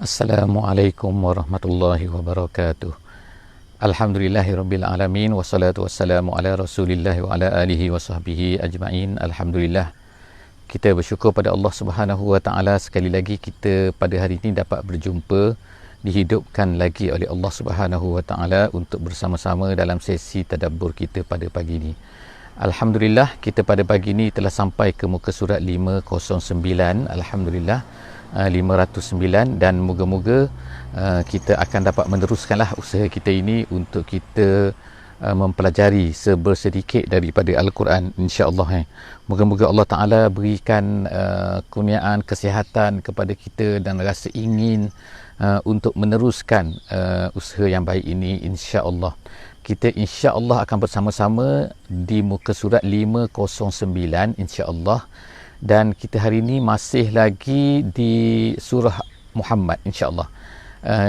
Assalamualaikum warahmatullahi wabarakatuh. Alhamdulillahirabbil alamin wassalatu wassalamu ala Rasulillah wa ala alihi wa sahbihi ajmain. Alhamdulillah. Kita bersyukur pada Allah Subhanahu wa taala sekali lagi kita pada hari ini dapat berjumpa, dihidupkan lagi oleh Allah Subhanahu wa taala untuk bersama-sama dalam sesi tadabbur kita pada pagi ini. Alhamdulillah, kita pada pagi ini telah sampai ke muka surat 509. Alhamdulillah. 509, dan moga-moga kita akan dapat meneruskanlah usaha kita ini untuk kita mempelajari sebersedikit daripada Al-Quran, insya-Allah. Moga-moga Allah Taala berikan kurniaan kesihatan kepada kita dan rasa ingin untuk meneruskan usaha yang baik ini, insya-Allah. Kita insya-Allah akan bersama-sama di muka surat 509, insya-Allah. Dan kita hari ini masih lagi di surah Muhammad, insya-Allah.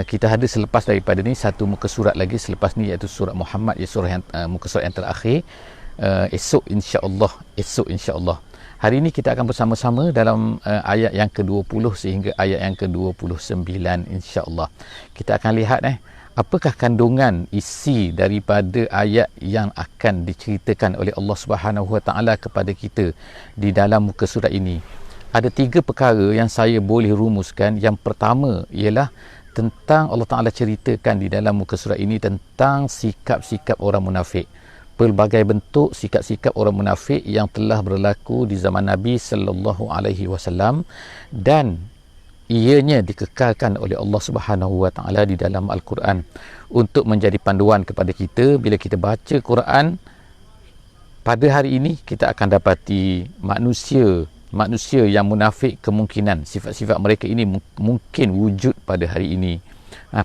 Kita ada selepas daripada ni satu muka surat lagi selepas ni, iaitu surah Muhammad, iaitu surah yang muka surat yang terakhir. Esok insya-Allah. Hari ini kita akan bersama-sama dalam ayat yang ke-20 sehingga ayat yang ke-29, insya-Allah. Kita akan lihat apakah kandungan isi daripada ayat yang akan diceritakan oleh Allah Subhanahu Wa Taala kepada kita di dalam muka surat ini. Ada 3 perkara yang saya boleh rumuskan. Yang pertama ialah tentang Allah Taala ceritakan di dalam muka surat ini tentang sikap-sikap orang munafik. Pelbagai bentuk sikap-sikap orang munafik yang telah berlaku di zaman Nabi sallallahu alaihi wasallam, dan ianya dikekalkan oleh Allah Subhanahu Wa Taala di dalam Al-Quran untuk menjadi panduan kepada kita. Bila kita baca Quran pada hari ini, kita akan dapati manusia yang munafik, kemungkinan sifat-sifat mereka ini mungkin wujud pada hari ini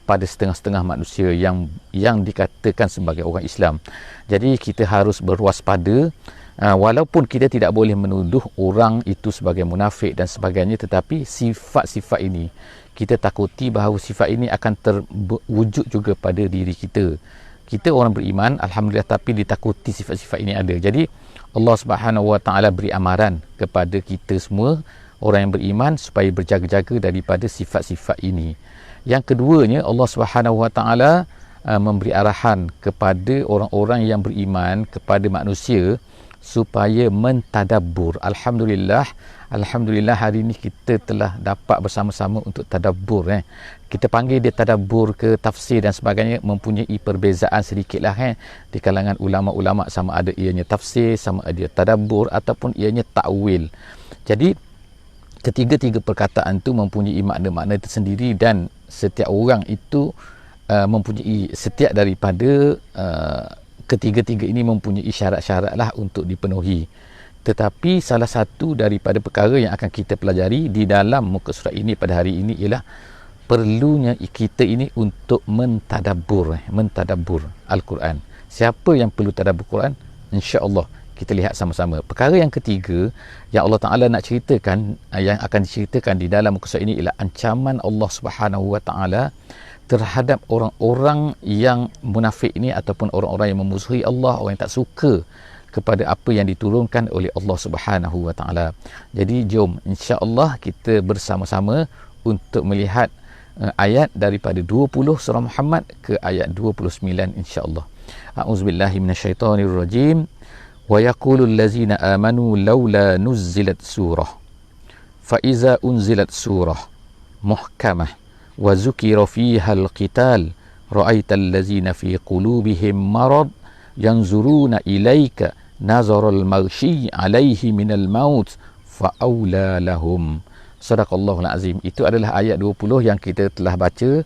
pada setengah-setengah manusia yang dikatakan sebagai orang Islam. Jadi kita harus berwaspada. Walaupun kita tidak boleh menuduh orang itu sebagai munafik dan sebagainya, tetapi sifat-sifat ini kita takuti bahawa sifat ini akan terwujud juga pada diri kita. Kita orang beriman, alhamdulillah, tapi ditakuti sifat-sifat ini ada. Jadi Allah Subhanahu Wa Taala beri amaran kepada kita semua orang yang beriman supaya berjaga-jaga daripada sifat-sifat ini. Yang keduanya, Allah Subhanahu Wa Taala memberi arahan kepada orang-orang yang beriman, kepada manusia, supaya mentadabbur. Alhamdulillah hari ini kita telah dapat bersama-sama untuk tadabbur. Kita panggil dia tadabbur ke tafsir dan sebagainya, mempunyai perbezaan sedikitlah di kalangan ulama-ulama, sama ada ianya tafsir, sama ada tadabbur, ataupun ianya ta'wil. Jadi ketiga-tiga perkataan itu mempunyai makna-makna tersendiri, dan setiap orang itu mempunyai, setiap daripada ketiga-tiga ini mempunyai syarat-syarat lah untuk dipenuhi. Tetapi salah satu daripada perkara yang akan kita pelajari di dalam muka surat ini pada hari ini ialah perlunya kita ini untuk mentadabbur Al-Quran. Siapa yang perlu tadabbur Quran? InsyaAllah kita lihat sama-sama. Perkara yang ketiga yang Allah Ta'ala nak ceritakan, yang akan diceritakan di dalam muka surat ini ialah ancaman Allah Subhanahu Wa Ta'ala terhadap orang-orang yang munafik ini, ataupun orang-orang yang memusuhi Allah, orang yang tak suka kepada apa yang diturunkan oleh Allah Subhanahu Wa Taala. Jadi jom insya-Allah kita bersama-sama untuk melihat ayat daripada 20 surah Muhammad ke ayat 29, insya-Allah. A'udzubillahi minasyaitonirrajim. Wa yaqulul ladzina amanu laula nuzzilat surah fa iza unzilat surah muhkamah wa zukira fiha al-qital ra'aital ladzina fi qulubihim marad yanzuruna ilaika nazaral maghshi alaihi minal maut fa aula lahum. Sadaqallahul azim. Itu adalah ayat 20 yang kita telah baca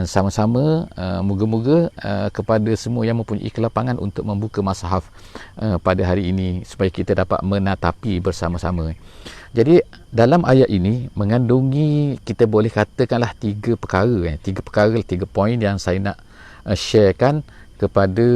sama-sama. Moga-moga kepada semua yang mempunyai kelapangan untuk membuka mushaf pada hari ini supaya kita dapat menatapi bersama-sama. Jadi dalam ayat ini mengandungi, kita boleh katakanlah 3 perkara, 3 poin yang saya nak sharekan kepada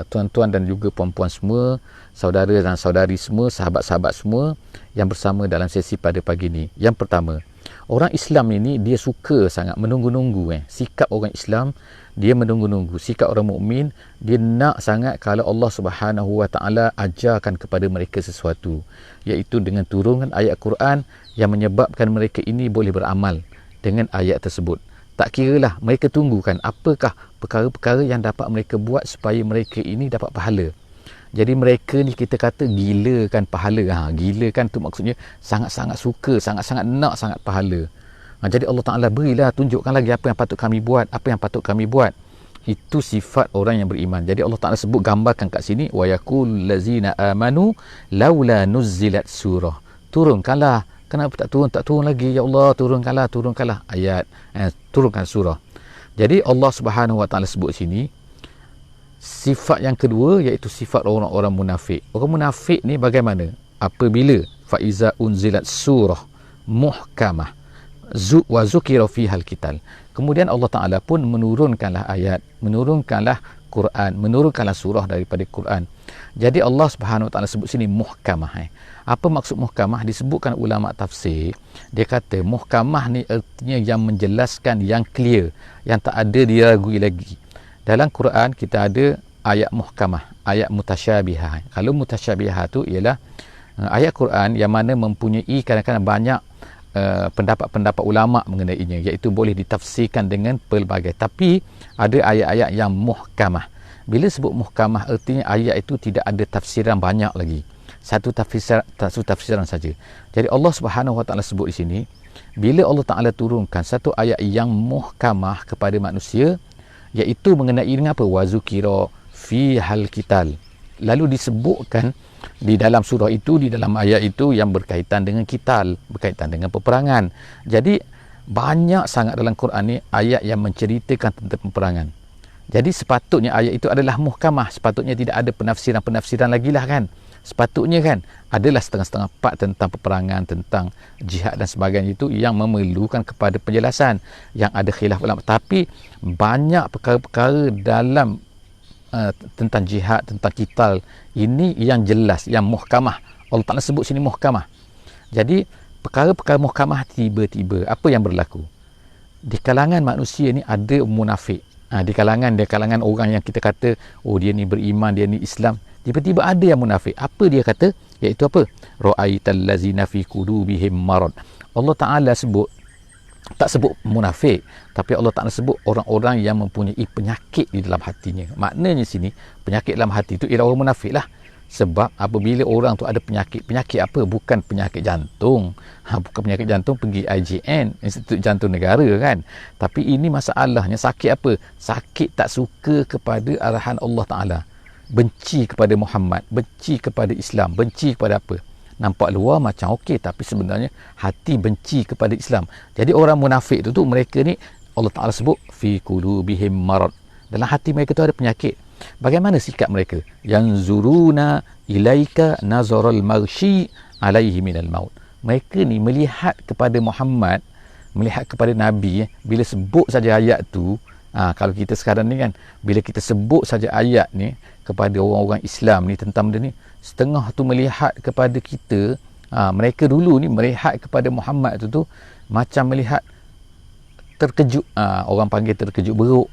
tuan-tuan dan juga puan-puan semua, saudara dan saudari semua, sahabat-sahabat semua yang bersama dalam sesi pada pagi ini. Yang pertama, orang Islam ini dia suka sangat menunggu-nunggu. Sikap orang Islam, dia menunggu-nunggu. Sikap orang mukmin, dia nak sangat kalau Allah Subhanahu Wa Taala ajarkan kepada mereka sesuatu, iaitu dengan turunkan ayat Quran yang menyebabkan mereka ini boleh beramal dengan ayat tersebut. Tak kiralah mereka tunggukan apakah perkara-perkara yang dapat mereka buat supaya mereka ini dapat pahala. Jadi mereka ni kita kata gilakan pahala. Gilakan tu maksudnya sangat-sangat suka, sangat-sangat nak sangat pahala. Jadi Allah Ta'ala berilah, tunjukkan lagi apa yang patut kami buat, apa yang patut kami buat. Itu sifat orang yang beriman. Jadi Allah Ta'ala sebut, gambarkan kat sini, wa yaqul lazina amanu laula nuzzilat surah. Turunkanlah. Kenapa tak turun lagi? Ya Allah, turunkanlah ayat, turunkan surah. Jadi Allah Subhanahu Wa Ta'ala sebut sini sifat yang kedua, iaitu sifat orang-orang munafik. Orang munafik ni bagaimana? Apabila faiza unzilat surah muhkamah wa zukira fihal qital. Kemudian Allah Ta'ala pun menurunkanlah ayat, menurunkanlah Quran, menurunkanlah surah daripada Quran. Jadi Allah Subhanahu Wa Ta'ala sebut sini muhkamah. Apa maksud muhkamah? Disebutkan ulama tafsir, dia kata muhkamah ni artinya yang menjelaskan, yang clear, yang tak ada diragui lagi. Dalam Quran kita ada ayat muhkamah, ayat mutasyabihah. Kalau mutasyabihah tu ialah ayat Quran yang mana mempunyai kadang-kadang banyak pendapat-pendapat ulama mengenainya, iaitu boleh ditafsirkan dengan pelbagai. Tapi ada ayat-ayat yang muhkamah. Bila sebut muhkamah, artinya ayat itu tidak ada tafsiran banyak lagi. Satu tafsiran saja. Jadi Allah Subhanahu Wa Ta'ala sebut di sini, bila Allah Ta'ala turunkan satu ayat yang muhkamah kepada manusia, iaitu mengenai dengan apa? Wazukira fi hal qital. Lalu disebutkan di dalam surah itu, di dalam ayat itu yang berkaitan dengan qital, berkaitan dengan peperangan. Jadi banyak sangat dalam Quran ni ayat yang menceritakan tentang peperangan. Jadi sepatutnya ayat itu adalah muhkamah. Sepatutnya tidak ada penafsiran-penafsiran lagi lah kan. Sepatutnya kan adalah setengah-setengah part tentang peperangan, tentang jihad dan sebagainya, itu yang memerlukan kepada penjelasan, yang ada khilaf ulama. Tapi banyak perkara-perkara dalam tentang jihad, tentang qital ini yang jelas, yang muhkamah. Allah Ta'ala sebut sini muhkamah. Jadi perkara-perkara muhkamah, tiba-tiba apa yang berlaku? Di kalangan manusia ni ada munafik. Di kalangan orang yang kita kata, oh dia ni beriman, dia ni Islam, tiba-tiba ada yang munafik. Apa dia kata? Iaitu apa? Ra'aital lazina fi qulubihim marad. Allah Ta'ala sebut, tak sebut munafik, tapi Allah Ta'ala sebut orang-orang yang mempunyai penyakit di dalam hatinya. Maknanya sini, penyakit dalam hati itu ialah orang munafik lah. Sebab apabila orang tu ada penyakit apa? Bukan penyakit jantung. Bukan penyakit jantung, pergi IJN, Institut Jantung Negara kan. Tapi ini masalahnya sakit apa? Sakit tak suka kepada arahan Allah Ta'ala. Benci kepada Muhammad, benci kepada Islam, benci kepada apa? Nampak luar macam okey, tapi sebenarnya hati benci kepada Islam. Jadi orang munafik tu mereka ni Allah Ta'ala sebut fi qulubihim marad. Dalam hati mereka tu ada penyakit. Bagaimana sikap mereka? Yanzuruna ilaika nazaral maghshi alaihi minal maut. Mereka ni melihat kepada Muhammad, melihat kepada Nabi, bila sebut saja ayat tu, kalau kita sekarang ni kan, bila kita sebut saja ayat ni kepada orang-orang Islam ni tentang benda ni, setengah tu melihat kepada kita, mereka dulu ni melihat kepada Muhammad tu macam melihat terkejut, orang panggil terkejut beruk.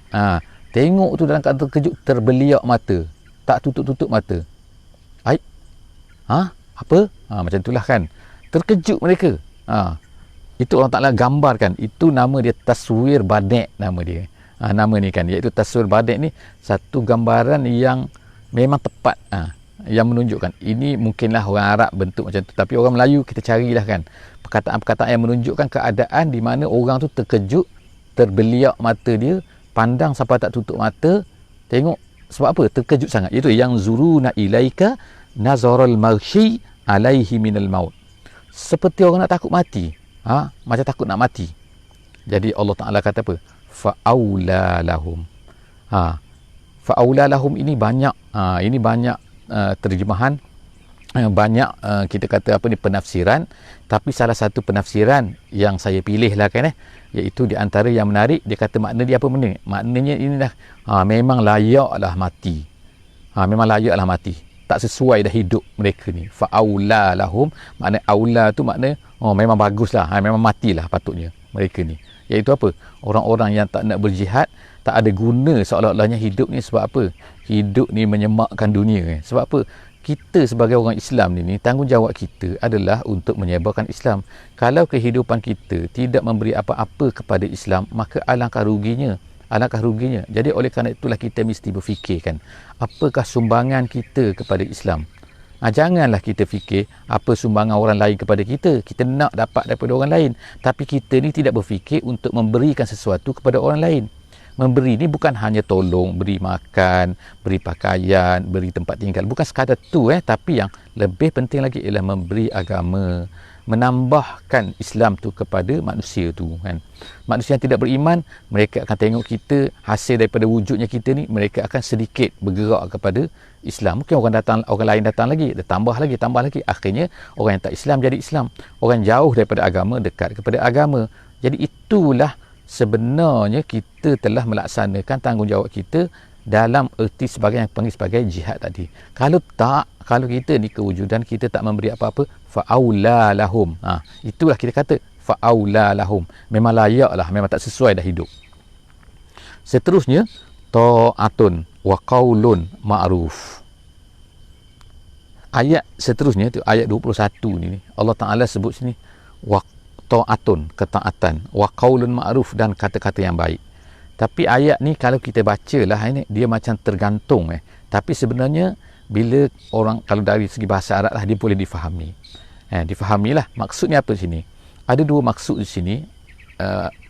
Tengok tu dalam keadaan terkejut, terbeliak mata, tak tutup-tutup mata. Apa? Macam itulah kan, terkejut mereka. Itu Allah Ta'ala gambarkan. Itu nama dia taswir badek, nama dia. Nama ni kan, iaitu taswir badek ni satu gambaran yang memang tepat, yang menunjukkan ini mungkinlah orang Arab bentuk macam tu, tapi orang Melayu kita carilah kan perkataan-perkataan yang menunjukkan keadaan di mana orang tu terkejut, terbeliak mata dia, pandang sampai tak tutup mata, tengok. Sebab apa? Terkejut sangat. Iaitu yang zuruna ilaika nazaral maghshi alaihi minal maut. Seperti orang nak takut mati, macam takut nak mati. Jadi Allah Ta'ala kata apa? Fa'aula lahum. Fa'aula lahum ini banyak, ini banyak terjemahan, banyak kita kata apa ni, penafsiran. Tapi salah satu penafsiran yang saya pilih lah kan, iaitu di antara yang menarik, dia kata makna dia apa benda? Maknanya ini dah memang layaklah mati. Memang layaklah mati. Tak sesuai dah hidup mereka ni. Fa'aula lahum, makna aula tu makna memang baguslah, memang matilah patutnya mereka ni. Iaitu apa? Orang-orang yang tak nak berjihad, tak ada guna seolah-olahnya hidup ni. Sebab apa? Hidup ni menyemakkan dunia. Sebab apa? kita sebagai orang Islam ni tanggungjawab kita adalah untuk menyebarkan Islam. Kalau kehidupan kita tidak memberi apa-apa kepada Islam, maka alangkah ruginya. Jadi oleh kerana itulah kita mesti berfikirkan, apakah sumbangan kita kepada Islam. Janganlah kita fikir apa sumbangan orang lain kepada kita. Kita nak dapat daripada orang lain. Tapi kita ni tidak berfikir untuk memberikan sesuatu kepada orang lain. Memberi ni bukan hanya tolong, beri makan, beri pakaian, beri tempat tinggal. Bukan sekadar tu tapi yang lebih penting lagi ialah memberi agama, menambahkan Islam tu kepada manusia tu kan. Manusia yang tidak beriman, mereka akan tengok kita, hasil daripada wujudnya kita ni, mereka akan sedikit bergerak kepada Islam. Mungkin orang lain datang lagi, dia tambah lagi. Akhirnya orang yang tak Islam jadi Islam. Orang jauh daripada agama dekat kepada agama. Jadi itulah sebenarnya kita telah melaksanakan tanggungjawab kita dalam erti sebagai yang panggil sebagai jihad tadi. Kalau kita ni kewujudan kita tak memberi apa-apa, fa'aula lahum. Itulah kita kata fa'aula lahum. Memang layaklah, memang tak sesuai dah hidup. Seterusnya ta'atun wa qaulun ma'ruf. Ayat seterusnya tu ayat 21 ni Allah Taala sebut sini wa ta'atun, ketaatan, wa qaulun ma'ruf, dan kata-kata yang baik. Tapi ayat ni kalau kita bacalah ini dia macam tergantung tapi sebenarnya bila orang kalau dari segi bahasa Arab lah dia boleh difahami. Difahamilah maksudnya apa di sini. Ada dua maksud di sini.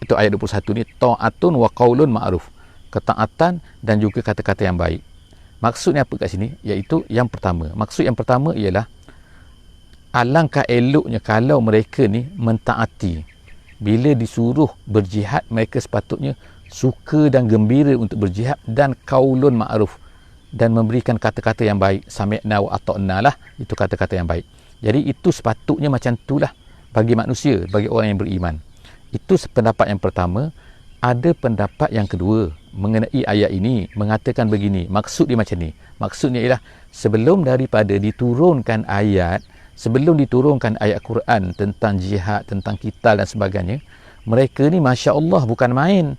Itu ayat 21 ni, ta'atun wa qaulun ma'ruf. Ketaatan dan juga kata-kata yang baik. Maksudnya apa kat sini? Iaitu yang pertama. Maksud yang pertama ialah alangkah eloknya kalau mereka ni mentaati. Bila disuruh berjihad, mereka sepatutnya suka dan gembira untuk berjihad, dan qaulun ma'ruf, dan memberikan kata-kata yang baik. Sami'na wa ata'na lah, itu kata-kata yang baik. Jadi itu sepatutnya macam itulah bagi manusia, bagi orang yang beriman. Itu pendapat yang pertama. Ada pendapat yang kedua mengenai ayat ini, mengatakan begini, maksud dia macam ni. Maksudnya ialah sebelum diturunkan ayat Quran tentang jihad, tentang qital dan sebagainya, mereka ni Masya Allah bukan main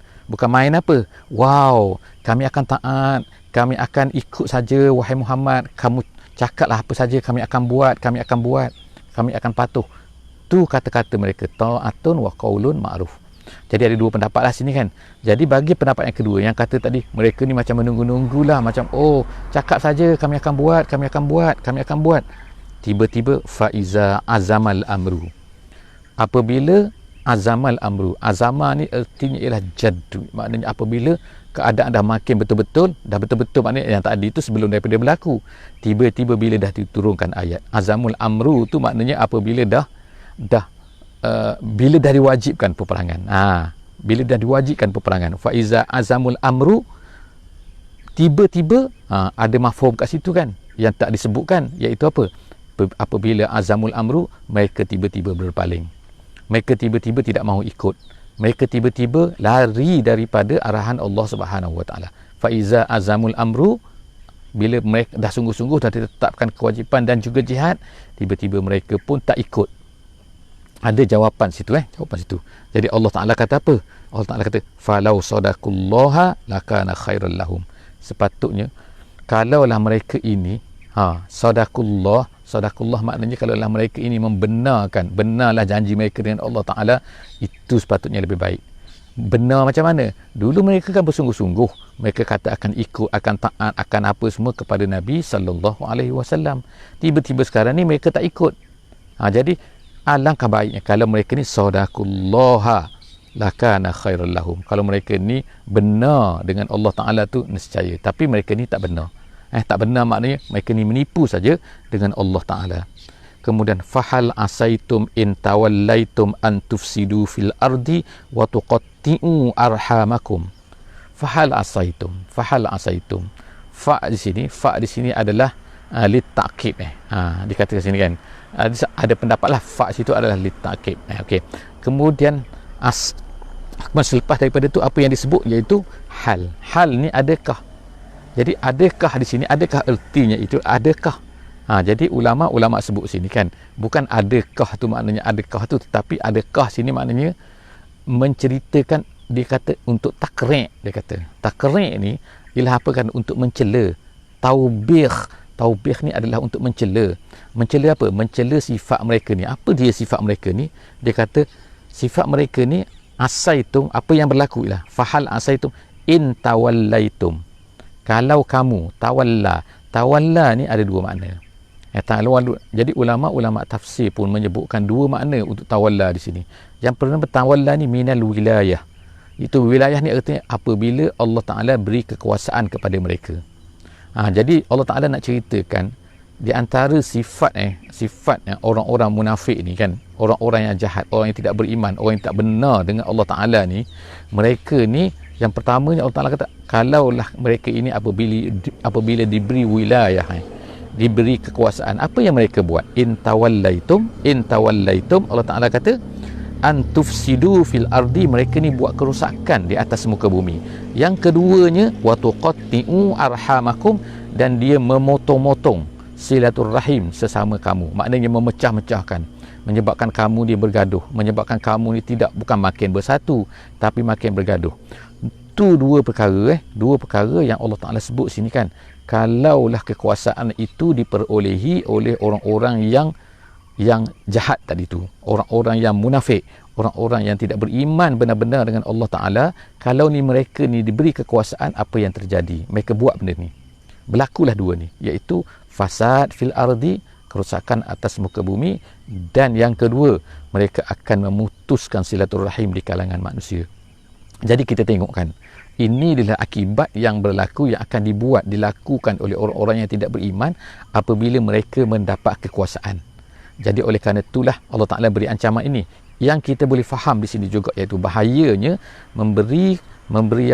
apa, wow, kami akan taat, kami akan ikut saja wahai Muhammad, kamu cakaplah apa saja, kami akan buat, kami akan patuh. Tu kata-kata mereka, ta'atun wa qaulun ma'ruf. Jadi ada dua pendapat lah sini kan. Jadi bagi pendapat yang kedua yang kata tadi, mereka ni macam menunggu-nunggulah, macam cakap saja kami akan buat. Tiba-tiba faiza azamal amru. Apabila azamal amru, azama ni artinya ialah jaddu, maknanya apabila keadaan dah makin betul-betul maknanya yang tadi itu sebelum daripada berlaku. Tiba-tiba bila dah diturunkan ayat azamul amru tu maknanya apabila bila dah diwajibkan peperangan. Bila dah diwajibkan peperangan, faiza azamul amru, tiba-tiba ada mafhum kat situ kan yang tak disebutkan, iaitu apa? Apabila azamul amru, mereka tiba-tiba berpaling. Mereka tiba-tiba tidak mahu ikut. Mereka tiba-tiba lari daripada arahan Allah Subhanahu Wa Taala. Faiza azamul amru, bila mereka dah sungguh-sungguh dah ditetapkan kewajipan dan juga jihad, tiba-tiba mereka pun tak ikut. Ada jawapan situ Jadi Allah Taala kata apa? Allah Taala kata falau sadaqullaha lakana khairal lahum. Sepatutnya kalaulah mereka ini sadaqullah maknanya kalaulah mereka ini benarlah janji mereka dengan Allah Taala, itu sepatutnya lebih baik. Benar macam mana? Dulu mereka kan bersungguh-sungguh, mereka kata akan ikut, akan taat, akan apa semua kepada Nabi sallallahu alaihi wasallam. Tiba-tiba sekarang ni mereka tak ikut. Jadi alangkah baiknya kalau mereka ni sadaqullah lakana khairul lahum. Kalau mereka ni benar dengan Allah Taala tu nescaya, tapi mereka ni tak benar. Tak benar maknanya mereka ni menipu saja dengan Allah Taala. Kemudian fahal asaitum in tawallaitum an tufsidu fil ardi wa tuqatti'u arhamakum. Fahal asaitum. Fa di sini adalah lit ta'qib dikatakan sini kan. Ada pendapatlah fa situ adalah lit ta'qib. Okey. Kemudian selepas daripada tu apa yang disebut iaitu hal. Hal ni adakah? Jadi adakah di sini, adakah ertinya itu adakah? Jadi ulama sebut sini kan, bukan adakah tu maknanya adakah tu, tetapi adakah sini maknanya menceritakan, dia kata untuk takrek. Dia kata takrek ni ialah apa kan, untuk mencela, taubih Taubih ni adalah untuk mencela. Mencela apa? Mencela sifat mereka ni. Apa dia sifat mereka ni? Dia kata sifat mereka ni asaitum, apa yang berlaku ialah fahal asaitum in tawallaitum. Kalau kamu tawalla ni ada dua makna. Jadi ulama tafsir pun menyebutkan dua makna untuk tawalla di sini. Yang pertama, tawalla ni minal wilayah. Itu wilayah ni artinya apabila Allah Ta'ala beri kekuasaan kepada mereka. Jadi Allah Ta'ala nak ceritakan di antara sifat orang-orang munafik ni kan, orang-orang yang jahat, orang yang tidak beriman, orang yang tak benar dengan Allah Ta'ala ni, mereka ni yang pertama Allah Ta'ala kata, kalaulah mereka ini apabila diberi wilayah, diberi kekuasaan, apa yang mereka buat? In tawallaitum, Allah Ta'ala kata antufsidu fil ardi, mereka ni buat kerosakan di atas muka bumi. Yang keduanya wa tuqatti'u arhamakum, dan dia memotong-motong silaturrahim sesama kamu, maknanya memecah-mecahkan, menyebabkan kamu ni bergaduh, menyebabkan kamu ni bukan makin bersatu tapi makin bergaduh. Itu dua perkara yang Allah Ta'ala sebut sini kan. Kalaulah kekuasaan itu diperolehi oleh orang-orang yang jahat tadi tu, orang-orang yang munafik, orang-orang yang tidak beriman benar-benar dengan Allah Ta'ala, kalau ni mereka ni diberi kekuasaan, apa yang terjadi? Mereka buat benda ni. Berlakulah dua ni, iaitu fasad fil ardi, kerosakan atas muka bumi, dan yang kedua, mereka akan memutuskan silaturahim di kalangan manusia. Jadi kita tengokkan, ini adalah akibat yang berlaku, yang akan dilakukan oleh orang-orang yang tidak beriman apabila mereka mendapat kekuasaan. Jadi oleh kerana itulah Allah Ta'ala beri ancaman ini. Yang kita boleh faham di sini juga, iaitu bahayanya memberi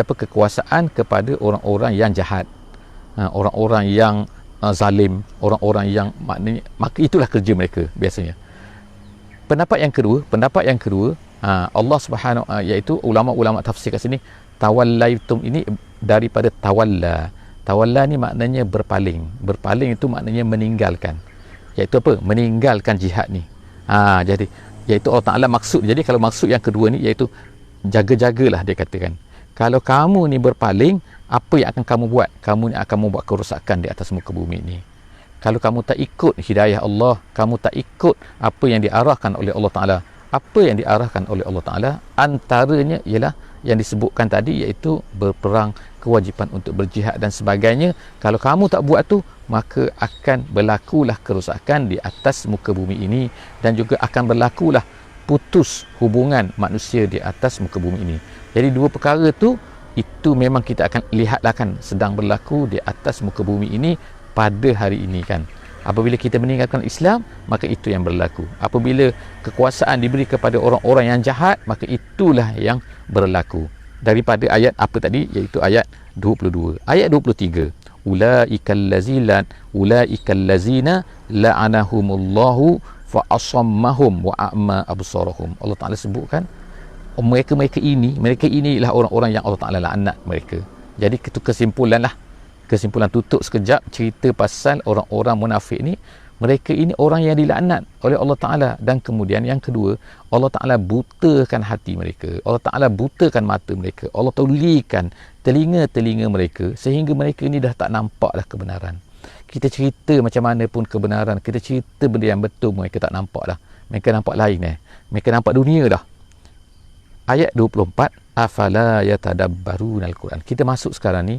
kekuasaan kepada orang-orang yang jahat, orang-orang yang zalim, orang-orang yang maknanya, maka itulah kerja mereka biasanya. Pendapat yang kedua, Allah Subhanahu iaitu ulama-ulama tafsir kat sini, tawallaitum ini daripada tawalla. Tawalla ni maknanya berpaling. Berpaling itu maknanya meninggalkan. Iaitu apa? Meninggalkan jihad ni. Jadi iaitu Allah Ta'ala maksud. Jadi kalau maksud yang kedua ni iaitu jaga-jagalah, dia katakan. Kalau kamu ni berpaling, apa yang akan kamu buat? Kamu ni akan membuat kerosakan di atas muka bumi ni. Kalau kamu tak ikut hidayah Allah, kamu tak ikut apa yang diarahkan oleh Allah Ta'ala. Apa yang diarahkan oleh Allah Ta'ala, antaranya ialah yang disebutkan tadi, iaitu berperang, kewajipan untuk berjihad dan sebagainya. Kalau kamu tak buat tu, maka akan berlakulah kerosakan di atas muka bumi ini, dan juga akan berlakulah putus hubungan manusia di atas muka bumi ini. Jadi dua perkara tu, itu memang kita akan lihatlah kan, sedang berlaku di atas muka bumi ini pada hari ini kan. Apabila kita meninggalkan Islam, maka itu yang berlaku. Apabila kekuasaan diberi kepada orang-orang yang jahat, maka itulah yang berlaku. Daripada ayat apa tadi, iaitu ayat 22. Ayat 23, ulaikal lazina la'anahumullahu fa'asammahum wa a'ma absarahum. Allah Ta'ala sebutkan mereka inilah orang-orang yang Allah Ta'ala laknat mereka. Jadi itu kesimpulan tutup sekejap cerita pasal orang-orang munafik ni. Mereka ini orang yang dilaknat oleh Allah Ta'ala. Dan kemudian yang kedua, Allah Ta'ala butakan hati mereka, Allah Ta'ala butakan mata mereka, Allah tulikan telinga-telinga mereka, sehingga mereka ini dah tak nampak dah kebenaran. Kita cerita macam mana pun kebenaran, kita cerita benda yang betul, mereka tak nampak dah. Mereka nampak lain mereka nampak dunia dah. Ayat 24, afala yatadabbarunal Quran. Kita masuk sekarang ni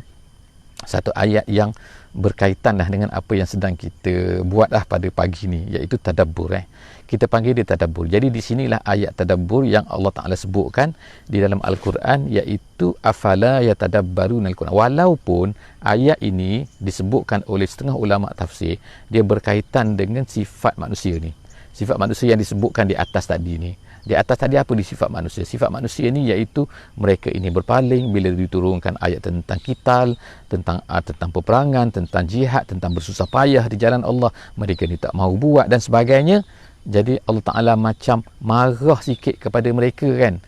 satu ayat yang berkaitan dengan apa yang sedang kita buat pada pagi ni, iaitu tadabbur. Kita panggil dia tadabbur. Jadi di sinilah ayat tadabbur yang Allah Ta'ala sebutkan di dalam Al-Quran, iaitu afala yatadabbarunal Quran. Walaupun ayat ini disebutkan oleh setengah ulama tafsir, dia berkaitan dengan sifat manusia ni. Sifat manusia yang disebutkan di atas tadi ni. Di atas tadi apa di sifat manusia? Sifat manusia ni iaitu mereka ini berpaling bila diturunkan ayat tentang qital, tentang peperangan, tentang jihad, tentang bersusah payah di jalan Allah, mereka ni tak mahu buat dan sebagainya. Jadi Allah Ta'ala macam marah sikit kepada mereka kan.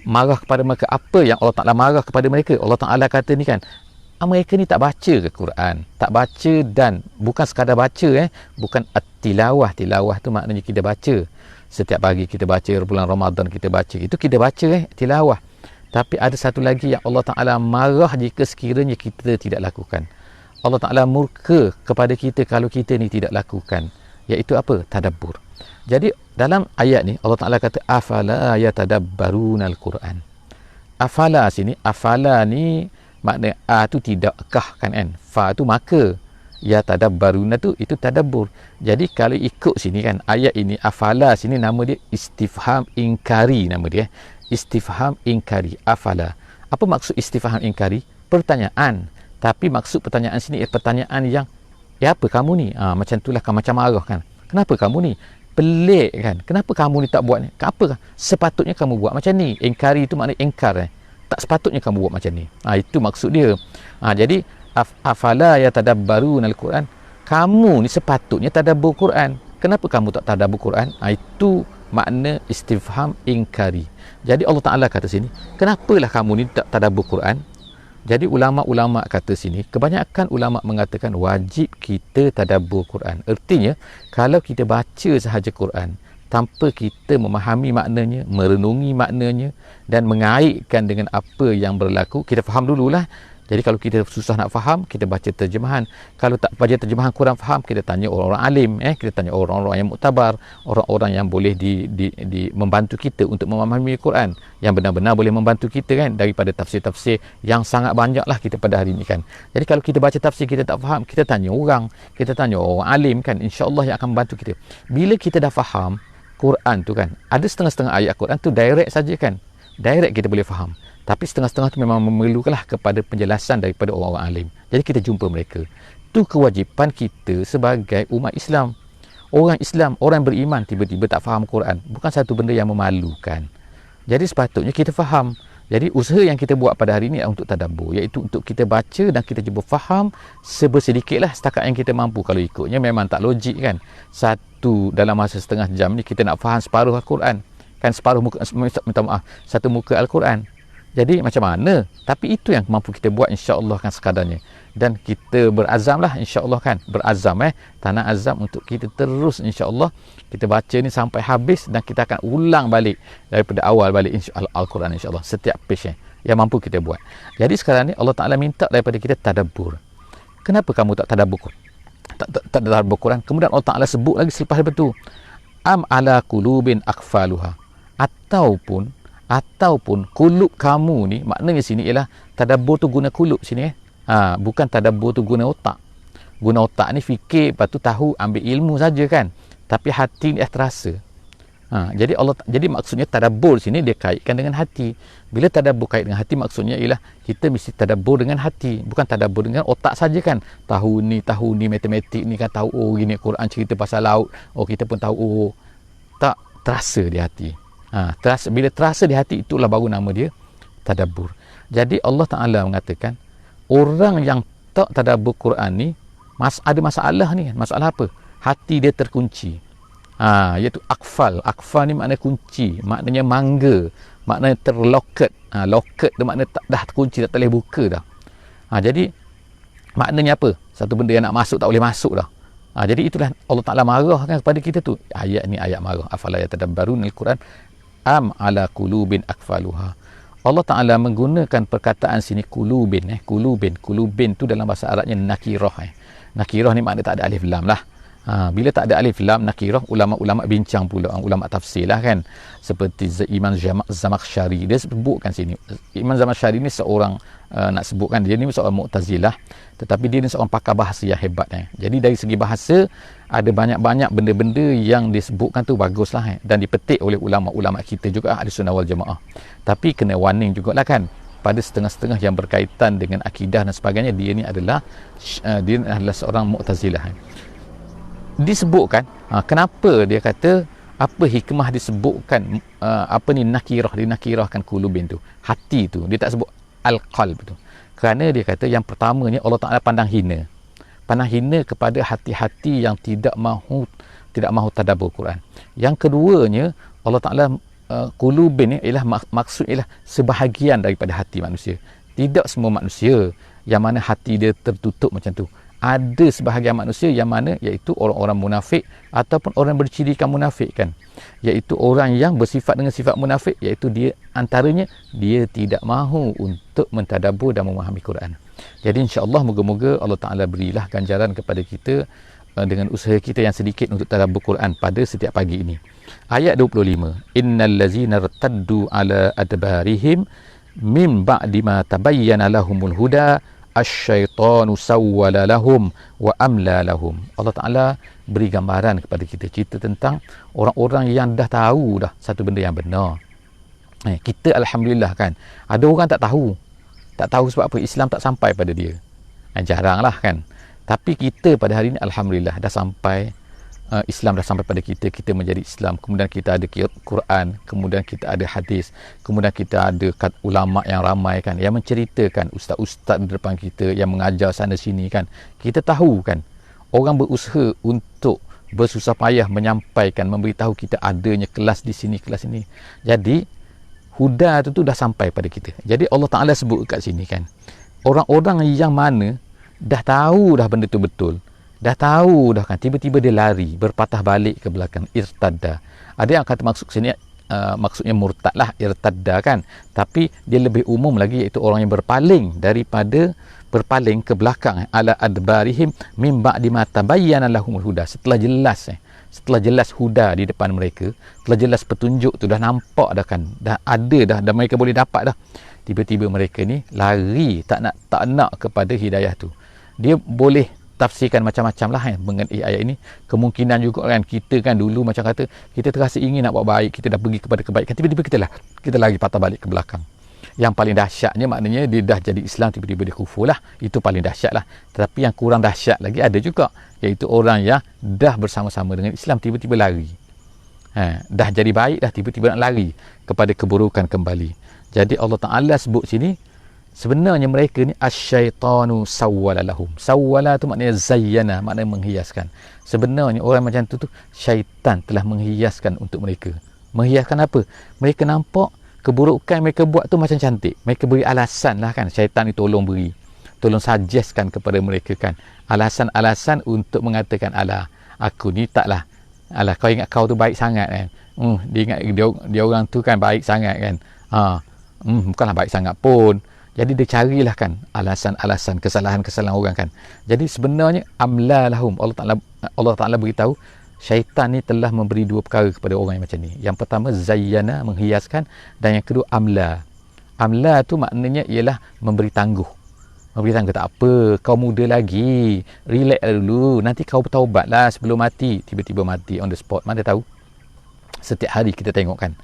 Marah kepada mereka. Apa yang Allah Ta'ala marah kepada mereka? Allah Ta'ala kata ni kan, mereka ni tak baca ke Quran, tak baca, dan bukan sekadar baca bukan tilawah. Tilawah tu maknanya kita baca setiap pagi, kita baca bulan Ramadan, kita baca, itu kita baca tilawah. Tapi ada satu lagi yang Allah Ta'ala marah jika sekiranya kita tidak lakukan. Allah Ta'ala murka kepada kita kalau kita ni tidak lakukan, iaitu apa? Tadabbur. Jadi dalam ayat ni Allah Ta'ala kata afala yatadabbarunal Quran. Afala sini, afala ni makna a tu tidakkah kan, fa tu maka, ya tadabbaruna tu itu tadabbur. Jadi kalau ikut sini kan, ayat ini afala sini nama dia istifham inkari, nama dia istifham inkari. Afala, apa maksud istifham inkari? Pertanyaan, tapi maksud pertanyaan sini pertanyaan yang apa kamu ni, macam itulah kan, macam marah kan, kenapa kamu ni pelik kan, kenapa kamu ni tak buat ni, apa sepatutnya kamu buat macam ni. Inkari itu makna ingkar, tak sepatutnya kamu buat macam ni, itu maksud dia. Jadi afala yatadabbarunal Quran, kamu ni sepatutnya tadabbur Quran, kenapa kamu tak tadabbur Quran? Itu makna istifham inkari. Jadi Allah Ta'ala kata sini, kenapalah kamu ni tak tadabbur Quran? Jadi ulama-ulama kata sini, kebanyakan ulama mengatakan wajib kita tadabbur Quran. Artinya kalau kita baca sahaja Quran tanpa kita memahami maknanya, merenungi maknanya dan mengaitkan dengan apa yang berlaku, kita faham dululah. Jadi kalau kita susah nak faham, kita baca terjemahan. Kalau tak baca terjemahan kurang faham, kita tanya orang-orang alim, kita tanya orang-orang yang muktabar, orang-orang yang boleh membantu kita untuk memahami Quran, yang benar-benar boleh membantu kita kan, daripada tafsir-tafsir yang sangat banyaklah kita pada hari ini kan. Jadi kalau kita baca tafsir kita tak faham, kita tanya orang, kita tanya orang alim kan, insya-Allah yang akan membantu kita. Bila kita dah faham Quran tu kan, ada setengah-setengah ayat Quran tu direct saja kan, direct kita boleh faham. Tapi setengah-setengah tu memang memerlukanlah kepada penjelasan daripada orang-orang alim. Jadi kita jumpa mereka. Itu kewajipan kita sebagai umat Islam. Orang Islam, orang beriman tiba-tiba tak faham Quran, bukan satu benda yang memalukan. Jadi sepatutnya kita faham. Jadi usaha yang kita buat pada hari ini untuk tadabbur, iaitu untuk kita baca dan kita cuba faham sebersedikitlah setakat yang kita mampu. Kalau ikutnya memang tak logik kan. Satu dalam masa setengah jam ni kita nak faham separuh Al-Quran. Kan separuh muka, minta maaf, satu muka Al-Quran. Jadi macam mana? Tapi itu yang mampu kita buat, insya-Allah kan sekadarnya. Dan kita berazamlah insya-Allah kan, berazam tanah azam untuk kita terus insya-Allah kita baca ni sampai habis, dan kita akan ulang balik daripada awal balik insya-Allah Al-Quran insya-Allah setiap page yang mampu kita buat. Jadi sekarang ni Allah Taala minta daripada kita tadabbur. Kenapa kamu tak tadabbur? Tak tadabbur Quran. Kemudian Allah Taala sebut lagi selepas itu, am ala qulubin aqfaluha, ataupun kulub kamu ni, maknanya sini ialah tadabbur tu guna kulub sini bukan tadabbur tu guna otak. Guna otak ni fikir, lepas tu tahu, ambil ilmu saja kan, tapi hati ni terasa. Jadi maksudnya tadabbur sini dia kaitkan dengan hati. Bila tadabbur kait dengan hati, maksudnya ialah kita mesti tadabbur dengan hati, bukan tadabbur dengan otak saja kan. Tahu ni matematik ni kan, tahu oh gini Quran cerita pasal laut, oh kita pun tahu, tak terasa di hati. Bila terasa di hati, itulah baru nama dia tadabbur. Jadi Allah Ta'ala mengatakan orang yang tak tadabbur Quran ni ada masalah ni. Masalah apa? Hati dia terkunci. Iaitu akfal. Akfal ni makna kunci, maknanya mangga, maknanya terloket. Loket tu makna dah terkunci, tak boleh buka dah. Jadi maknanya apa? Satu benda yang nak masuk tak boleh masuk dah. Jadi itulah Allah Ta'ala marah kan kepada kita tu. Ayat ni ayat marah. Afala yatadabbarunal Quran am ala qulubin aqfaluha. Allah Ta'ala menggunakan perkataan sini kulubin. Kulubin tu dalam bahasa Arabnya nakirah. Nakirah ni makna tak ada alif lam lah. Bila tak ada alif lam nakirah, ulama-ulama bincang pula, ulama tafsir lah kan, seperti Imam Zamakhsyari, dia sebutkan sini. Imam Zamakhsyari ni seorang nak sebutkan dia ni seorang Mu'tazilah, tetapi dia ni seorang pakar bahasa yang hebat. Jadi dari segi bahasa ada banyak-banyak benda-benda yang disebutkan tu baguslah, dan dipetik oleh ulama-ulama kita juga ahli sunnah wal jamaah. Tapi kena warning jugalah kan, pada setengah-setengah yang berkaitan dengan akidah dan sebagainya, dia ni adalah seorang Mu'tazilah. Disebutkan kenapa dia kata, apa hikmah disebutkan nakirah, dinakirahkan kulubin tu, hati tu, dia tak sebut al-qalb tu. Kerana dia kata yang pertama ni Allah Ta'ala pandang hina kepada hati-hati yang tidak mahu tadabbur Quran. Yang keduanya, Allah Ta'ala kulubin ni ialah maksud ialah sebahagian daripada hati manusia. Tidak semua manusia yang mana hati dia tertutup macam tu. ada sebahagian manusia yang mana iaitu orang-orang munafik ataupun orang bercirikan munafik kan, iaitu orang yang bersifat dengan sifat munafik, iaitu dia antaranya dia tidak mahu untuk mentadabbur dan memahami Quran. Jadi insya-Allah moga-moga Allah Taala berilah ganjaran kepada kita dengan usaha kita yang sedikit untuk tadabbur Quran pada setiap pagi ini. Ayat 25, innal ladzina irtaddu ala adbarihim mim ba'di ma tabayyana lahumul huda asyaitanu sawwala lahum wa amla lahum. Allah Ta'ala beri gambaran kepada kita cerita tentang orang-orang yang dah tahu dah satu benda yang benar. Kita Alhamdulillah kan, ada orang tak tahu sebab apa? Islam tak sampai pada dia. Jaranglah kan. Tapi kita pada hari ini Alhamdulillah dah sampai, Islam dah sampai pada kita, kita menjadi Islam, kemudian kita ada Quran, kemudian kita ada hadis, kemudian kita ada ulama yang ramai kan, yang menceritakan, ustaz-ustaz di depan kita yang mengajar sana sini kan. Kita tahu kan, orang berusaha untuk bersusah payah menyampaikan, memberitahu kita adanya kelas di sini, kelas ini. Jadi huda tu dah sampai pada kita. Jadi Allah Ta'ala sebut kat sini kan, orang-orang yang mana dah tahu dah benda tu betul, dah tahu dah kan, tiba-tiba dia lari, berpatah balik ke belakang, irtadda. Ada yang kata maksud sini maksudnya murtad lah, irtadda kan, tapi dia lebih umum lagi, iaitu orang yang berpaling berpaling ke belakang, ala adbarihim mim ba'di ma tabayyana lahumul huda, setelah jelas huda di depan mereka, setelah jelas petunjuk tu dah nampak dah kan, dah ada dah mereka boleh dapat dah, tiba-tiba mereka ni lari, tak nak kepada hidayah tu. Dia boleh tafsirkan macam-macam lah mengenai ayat ini. Kemungkinan juga kan, kita kan dulu macam kata kita terasa ingin nak buat baik, kita dah pergi kepada kebaikan, tiba-tiba kita lagi patah balik ke belakang. Yang paling dahsyatnya maknanya dia dah jadi Islam, tiba-tiba dia kufur lah. Itu paling dahsyat lah. Tetapi yang kurang dahsyat lagi ada juga, iaitu orang yang dah bersama-sama dengan Islam tiba-tiba lari. Dah jadi baik dah, tiba-tiba nak lari kepada keburukan kembali. Jadi Allah Ta'ala sebut sini, sebenarnya mereka ni asyaitanu sawwala lahum. Sawwala tu maknanya zayyana, maknanya menghiaskan. Sebenarnya orang macam tu syaitan telah menghiaskan untuk mereka. Menghiaskan apa? Mereka nampak keburukan mereka buat tu macam cantik. Mereka beri alasan lah kan. Syaitan ni tolong suggestkan kepada mereka kan, alasan-alasan untuk mengatakan, alah aku ni taklah, alah kau ingat kau tu baik sangat kan, dia ingat dia orang tu kan baik sangat kan, bukanlah baik sangat pun. Jadi dia carilah kan alasan-alasan kesalahan-kesalahan orang kan. Jadi sebenarnya amla lahum, Allah Ta'ala beritahu syaitan ni telah memberi dua perkara kepada orang yang macam ni. Yang pertama zayyana, menghiaskan, dan yang kedua amla. Amla tu maknanya ialah memberi tangguh. Memberi tangguh, tak apa, kau muda lagi, relax dulu, nanti kau bertaubatlah sebelum mati. Tiba-tiba mati on the spot. Mana tahu? Setiap hari kita tengok kan.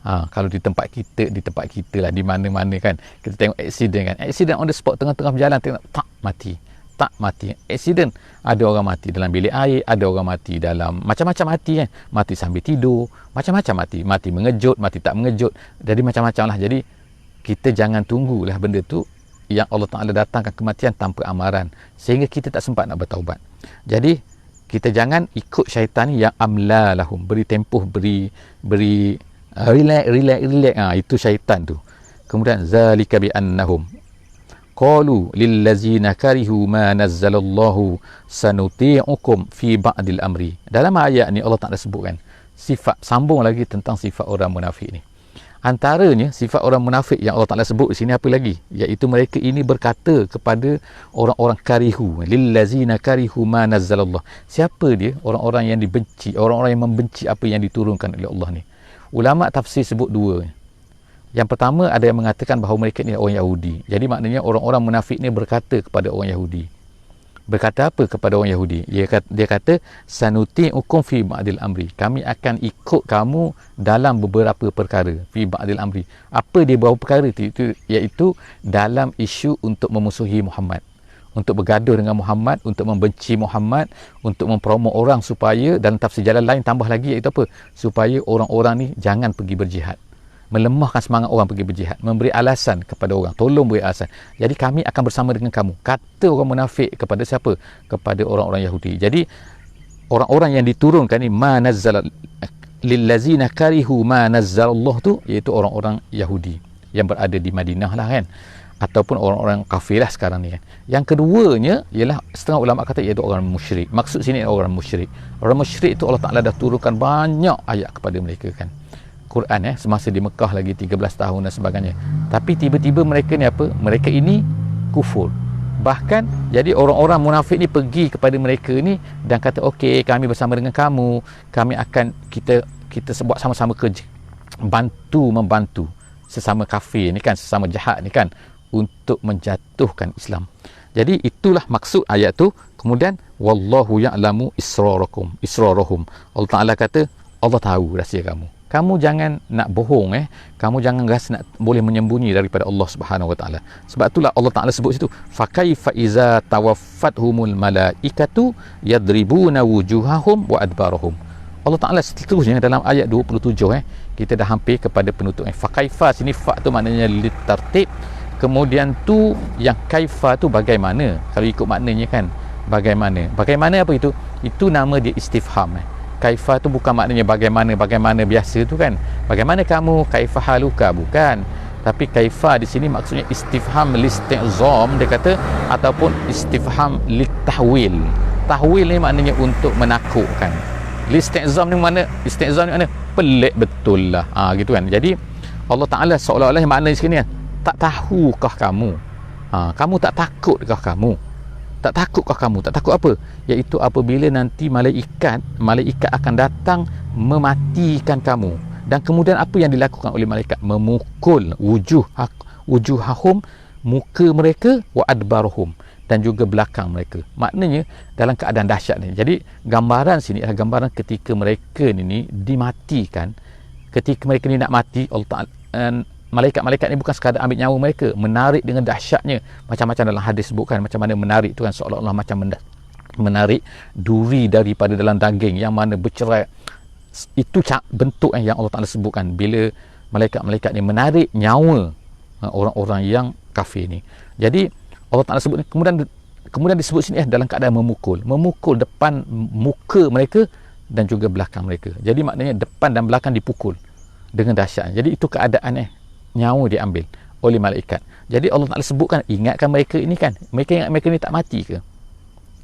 Kalau di tempat kita lah, di mana-mana kan, kita tengok accident kan, accident on the spot, tengah-tengah berjalan tengok tak mati accident. Ada orang mati dalam bilik air, ada orang mati dalam macam-macam mati kan, mati sambil tidur, macam-macam mati mengejut, mati tak mengejut, jadi macam-macam lah. Jadi kita jangan tunggulah benda tu yang Allah Ta'ala datangkan kematian tanpa amaran, sehingga kita tak sempat nak bertaubat. Jadi kita jangan ikut syaitan yang amla lahum, beri tempoh, beri relax, itu syaitan tu. Kemudian zalika bi annahum qalu lil ladzina karihu ma nazzalallahu sanuti'ukum fi ba'dil amri. Dalam ayat ni Allah Taala sebutkan sifat, sambung lagi tentang sifat orang munafik ni. Antaranya sifat orang munafik yang Allah Taala sebut di sini apa lagi? Iaitu mereka ini berkata kepada orang-orang karihu, lil ladzina karihu ma nazzalallah. Siapa dia? Orang-orang yang dibenci, orang-orang yang membenci apa yang diturunkan oleh Allah ni. Ulama tafsir sebut dua. Yang pertama, ada yang mengatakan bahawa mereka ni orang Yahudi. Jadi maknanya orang-orang munafik ni berkata kepada orang Yahudi. Berkata apa kepada orang Yahudi? Dia kata sanuti'ukum fi ba'dil amri. Kami akan ikut kamu dalam beberapa perkara. Fi ba'dil amri. Apa dia beberapa perkara itu? Iaitu dalam isu untuk memusuhi Muhammad, untuk bergaduh dengan Muhammad, untuk membenci Muhammad, untuk mempromo orang supaya, dalam tafsir jalan lain tambah lagi, iaitu apa? Supaya orang-orang ni jangan pergi berjihad. Melemahkan semangat orang pergi berjihad, memberi alasan kepada orang, tolong beri alasan. Jadi kami akan bersama dengan kamu. Kata orang munafik kepada siapa? Kepada orang-orang Yahudi. Jadi orang-orang yang diturunkan ni ma nazzala lillazina karihu ma nazzalallah tu, iaitu orang-orang Yahudi yang berada di Madinah lah kan. ataupun orang-orang kafir lah sekarang ni kan. Yang keduanya ialah setengah ulama kata iaitu orang musyrik. Maksud sini orang musyrik. Orang musyrik itu Allah Taala dah turunkan banyak ayat kepada mereka kan. Quran semasa di Mekah lagi 13 tahun dan sebagainya. Tapi tiba-tiba mereka ni apa? Mereka ini kufur. Bahkan jadi orang-orang munafik ni pergi kepada mereka ni dan kata okey, kami bersama dengan kamu, kami akan kita buat sama-sama kerja, membantu sesama kafir ni kan, sesama jahat ni kan, untuk menjatuhkan Islam. Jadi itulah maksud ayat tu. Kemudian wallahu ya'lamu israrahum. Allah Taala kata Allah tahu rahsia kamu. Kamu jangan nak bohong kamu jangan rasa nak boleh menyembunyi daripada Allah Subhanahu Wa Taala. Sebab itulah Allah Taala sebut situ fa kaifa iza tawaffathumul malaikatu yadribuna wujuhahum wa adbarahum. Allah Taala seterusnya dalam ayat 27 kita dah hampir kepada penutup. Fa kaifa sini fa tu maknanya litartib. Kemudian tu yang kaifa tu bagaimana, kalau ikut maknanya kan, bagaimana apa itu nama dia istifham. Kaifa tu bukan maknanya bagaimana biasa tu kan, bagaimana kamu, kaifa haluka, bukan. Tapi kaifa di sini maksudnya istifham listizam dia kata, ataupun istifham litahwil. Tahwil ni maknanya untuk menakutkan. Listizam ni mana, istizam ni mana, pelik betul lah gitu kan. Jadi Allah Taala seolah-olah makna di sini kan, tak tahukah kamu? Kamu tak takutkah kamu? Tak takutkah kamu? Tak takut apa? Iaitu apabila nanti malaikat akan datang mematikan kamu. Dan kemudian apa yang dilakukan oleh malaikat? Memukul wujuhahum, muka mereka, wa adbarahum, dan juga belakang mereka. Maknanya dalam keadaan dahsyat ni. Jadi gambaran sini adalah gambaran ketika mereka ni dimatikan. Ketika mereka ni nak mati, Allah Ta'ala, malaikat-malaikat ni bukan sekadar ambil nyawa mereka, menarik dengan dahsyatnya. Macam-macam dalam hadis sebutkan macam mana menarik tu kan, seolah-olah macam menarik duri daripada dalam daging yang mana bercerai. Itu bentuk yang Allah Ta'ala sebutkan bila malaikat-malaikat ni menarik nyawa orang-orang yang kafir ni. Jadi Allah Ta'ala sebut, kemudian disebut sini dalam keadaan memukul depan muka mereka dan juga belakang mereka. Jadi maknanya depan dan belakang dipukul dengan dahsyat. Jadi itu keadaan nyawa diambil oleh malaikat. Jadi Allah Ta'ala sebutkan, ingatkan mereka ini kan, mereka ingat mereka ni tak mati ke?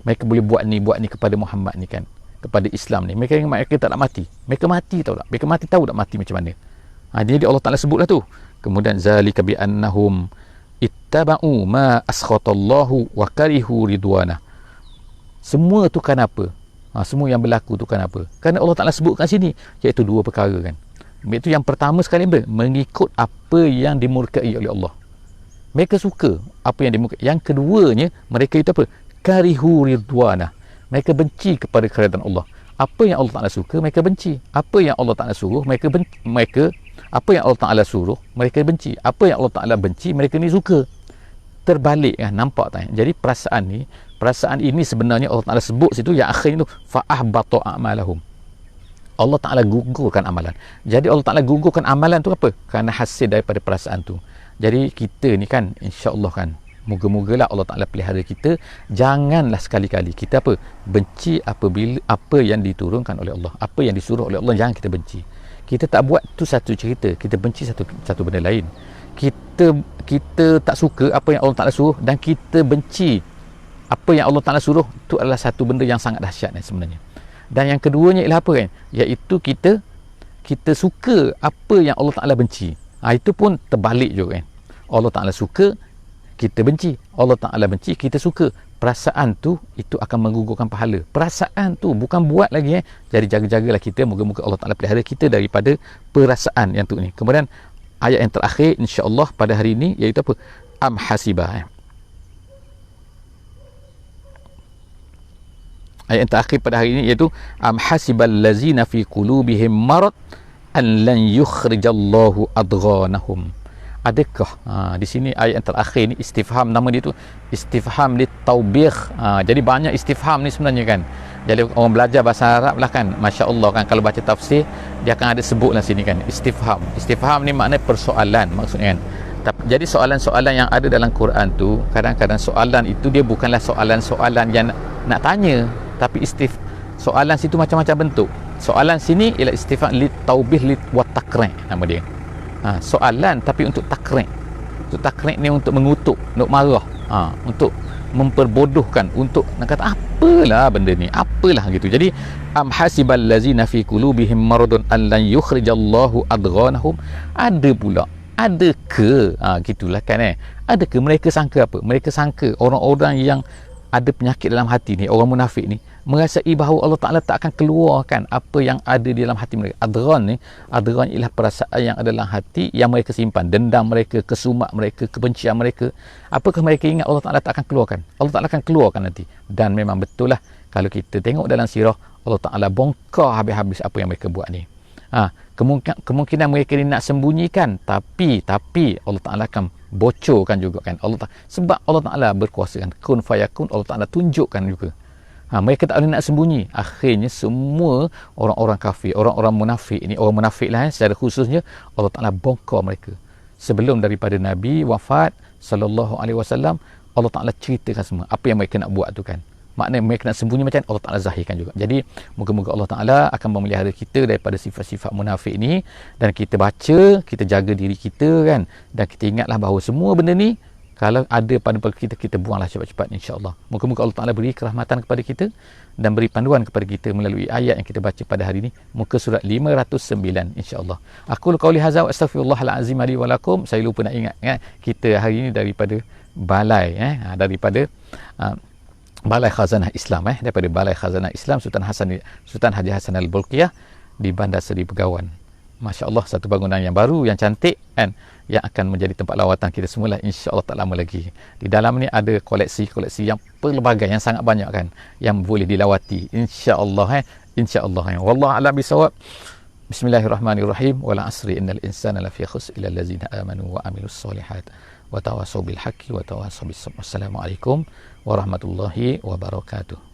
Mereka boleh buat ni kepada Muhammad ni kan, kepada Islam ni. Mereka ingat mereka tak nak mati. Mereka mati tahu tak? Mereka mati tahu tak mati macam mana? Jadi Allah Ta'ala sebutlah tu. Kemudian zalika bi annahum ittaba'u ma askhatallahu wa karihu ridwana. Semua tu kan apa? Semua yang berlaku tu kan apa? Kerana Allah Ta'ala sebutkan sini, iaitu dua perkara kan. Iaitu yang pertama sekali mengikut apa yang dimurkai oleh Allah. Mereka suka apa yang dimurkai. Yang keduanya, mereka itu apa? Karihu ridwana. Mereka benci kepada keridaan Allah. Apa yang Allah Ta'ala suka, mereka benci. Apa yang Allah Ta'ala suruh, apa yang Allah Ta'ala suruh, mereka benci. Apa yang Allah Ta'ala benci, mereka ni suka. Terbalik kan, nampak tak? Jadi perasaan ini sebenarnya Allah Ta'ala sebut situ, yang akhir itu fa'ahbata a'malahum. Allah Ta'ala gugurkan amalan. Jadi Allah Ta'ala gugurkan amalan tu apa? Kerana hasil daripada perasaan tu. Jadi kita ni kan, insya-Allah kan, moga-mogalah Allah Ta'ala pelihara kita. Janganlah sekali-kali kita apa? Benci apabila apa yang diturunkan oleh Allah, apa yang disuruh oleh Allah, jangan kita benci. Kita tak buat tu satu cerita, kita benci satu benda lain. Kita tak suka apa yang Allah Ta'ala suruh dan kita benci apa yang Allah Ta'ala suruh, itu adalah satu benda yang sangat dahsyat sebenarnya. Dan yang keduanya ialah apa kan? Iaitu kita suka apa yang Allah Ta'ala benci. Itu pun terbalik juga kan. Allah Ta'ala suka, kita benci. Allah Ta'ala benci, kita suka. Perasaan tu itu akan menggugurkan pahala. Perasaan tu bukan buat lagi Jadi jaga-jagalah kita, moga-moga Allah Ta'ala pelihara kita daripada perasaan yang tu ni. Kemudian ayat yang terakhir insya-Allah pada hari ini iaitu apa? Am hasibah. Ayat yang terakhir pada hari ini iaitu am hasibal lazina fi qulubihim marad an lan yukhrijallahu adghanahum. Adakah di sini ayat yang terakhir ni istifham, nama dia tu istifham litaubih. Jadi banyak istifham ni sebenarnya kan. Jadi orang belajar bahasa Arab lah kan, masya-Allah kan, kalau baca tafsir dia akan ada sebutlah sini kan istifham. Istifham ni maknanya persoalan maksudnya kan. Jadi soalan-soalan yang ada dalam Quran tu, kadang-kadang soalan itu dia bukanlah soalan-soalan yang nak tanya, tapi soalan situ macam-macam bentuk. Soalan sini ialah istifham litaubih wa taqri' nama dia. Soalan tapi untuk takrek. Untuk takrib ni untuk mengutuk, untuk marah, untuk memperbodohkan, untuk nak kata apalah benda ni, apalah gitu. Jadi am hasibal lazina fi qulubihim maradun an lan yukhrijallahu adghanahum. Ada pula, ada ke gitulah kan ada ke mereka sangka apa? Mereka sangka orang-orang yang ada penyakit dalam hati ni, orang munafik ni, merasai bahawa Allah Ta'ala tak akan keluarkan apa yang ada di dalam hati mereka. Adghan ialah perasaan yang ada dalam hati yang mereka simpan, dendam mereka, kesumat mereka, kebencian mereka. Apakah mereka ingat Allah Ta'ala tak akan keluarkan? Allah Ta'ala akan keluarkan nanti. Dan memang betul lah, kalau kita tengok dalam sirah, Allah Ta'ala bongkar habis-habis apa yang mereka buat ni. Kemungkinan mereka ni nak sembunyikan, tapi Allah Ta'ala akan bocorkan juga kan. Sebab Allah Ta'ala berkuasa kan, kun fayakun, Allah Ta'ala tunjukkan juga. Mereka tak boleh nak sembunyi. Akhirnya semua orang-orang kafir, orang-orang munafik ni, orang munafik lah secara khususnya, Allah Ta'ala bongkar mereka. Sebelum daripada Nabi wafat sallallahu alaihi wasallam, Allah Ta'ala ceritakan semua apa yang mereka nak buat tu kan. Maknanya mereka nak sembunyi macam Allah Ta'ala zahirkan juga. Jadi moga-moga Allah Ta'ala akan memelihara kita daripada sifat-sifat munafik ni, dan kita baca, kita jaga diri kita kan, dan kita ingatlah bahawa semua benda ni kalau ada pada kita, kita buanglah cepat-cepat, insya-Allah. Moga-moga Allah Ta'ala beri kerahmatan kepada kita dan beri panduan kepada kita melalui ayat yang kita baca pada hari ini, muka surat 509, insya-Allah. Aku qauli hadza wa astaghfirullahalazim li wa lakum. Saya lupa nak ingat kita hari ini daripada balai daripada Balai Khazanah Islam daripada Balai Khazanah Islam Sultan Haji Hassan Al-Bolkiah di Bandar Seri Begawan. Masya-Allah, satu bangunan yang baru, yang cantik kan, yang akan menjadi tempat lawatan kita semula, insya-Allah tak lama lagi. Di dalam ni ada koleksi-koleksi yang pelbagai, yang sangat banyak kan, yang boleh dilawati, insya-Allah insya-Allah. Wallahu a'lam bisawab. Bismillahirrahmanirrahim. Wal 'asri innal insana lafi khusr illa allazina amanu wa amilus solihat wa tawassaw bil haqqi wa tawassaw bis sabr. Assalamualaikum warahmatullahi wabarakatuh.